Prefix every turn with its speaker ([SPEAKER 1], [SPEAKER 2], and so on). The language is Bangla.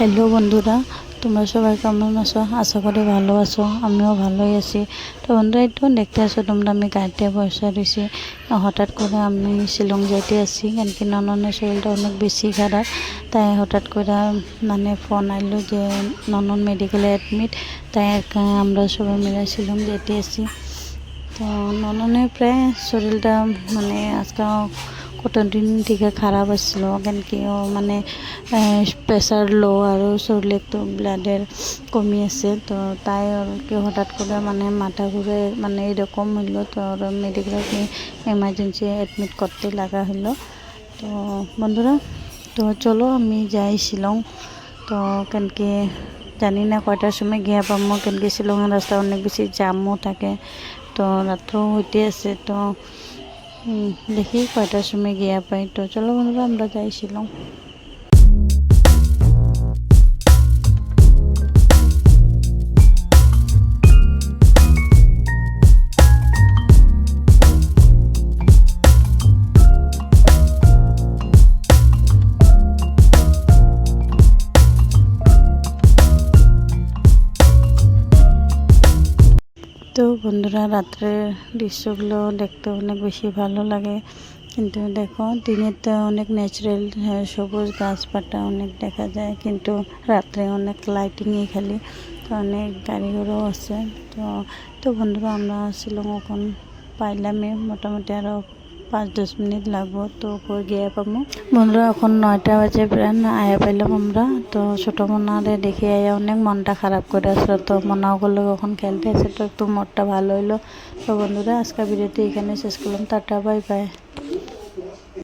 [SPEAKER 1] হ্যালো বন্ধুরা, তোমরা সবাই কেমন আছো? আশা করি ভালো আছো, আমিও ভালোই আছি। তো বন্ধুরা, একটু দেখতে আসো তোমরা, আমি গাড়িতে বসে রয়েছি। হঠাৎ করে আমি শিলং যাইতে আসি, কেন কি নননের শরীরটা অনেক বেশি খারাপ। তাই হঠাৎ করে মানে ফোন আইলো যে ননন মেডিকেলে অ্যাডমিট। তাই আমরা সবাই মিলে শিলং যাইতে আসি। তো নননের প্রায় শরীরটা মানে আজকে কত দিন থেকে খারাপ আসছিল, কেন কি ও মানে প্রেসার লো আর শরীরে একটু ব্লাডের কমি আছে। তো তাই ওর কি হঠাৎ করে মানে মাথা ঘুরে মানে এরকম হইলো। তো ওর মেডিকেলে এমার্জেন্সি অ্যাডমিট করতে লাগা হলো। তো বন্ধুরা, তো চলো আমি যাই শিলং। তো কেন কি জানি না কয়টার সময় গিয়ে পাবো, কেন কি শিলংয়ের রাস্তা অনেক বেশি জামও থাকে। তো রাত্রেও হইতে আছে। তো দেখি কয়টার সময় গিয়া পাই। তো চলো বন্ধুরা, আমরা যাই শিলং। তো বন্ধুরা, রাত্রের দৃশ্যগুলো দেখতে অনেক বেশি ভালো লাগে। কিন্তু দেখো, দিনের তো অনেক ন্যাচারাল সবুজ গাছপাতা অনেক দেখা যায়, কিন্তু রাত্রে অনেক লাইটিংই খালি। তো অনেক গাড়ি ঘোড়াও আছে। তো তো বন্ধুরা, আমরা শিলং এখন পাইলামই, মোটামুটি আরও 5-10 মিনিট লাগবো। তো উপর গিয়ে পাবো। বন্ধুরা, এখন 9টা বাজে, প্রায় আয়া পাইলাম আমরা। তো ছোটো মোনারে দেখে আয়া অনেক মনটা খারাপ করে আসলো। তো মোনাও করলো কখন খেলতে আসে, তো একটু মনটা ভালো হইলো। তো বন্ধুরা, আজকের ভিডিওটি এখানে শেষ করলাম। Tata, bye bye.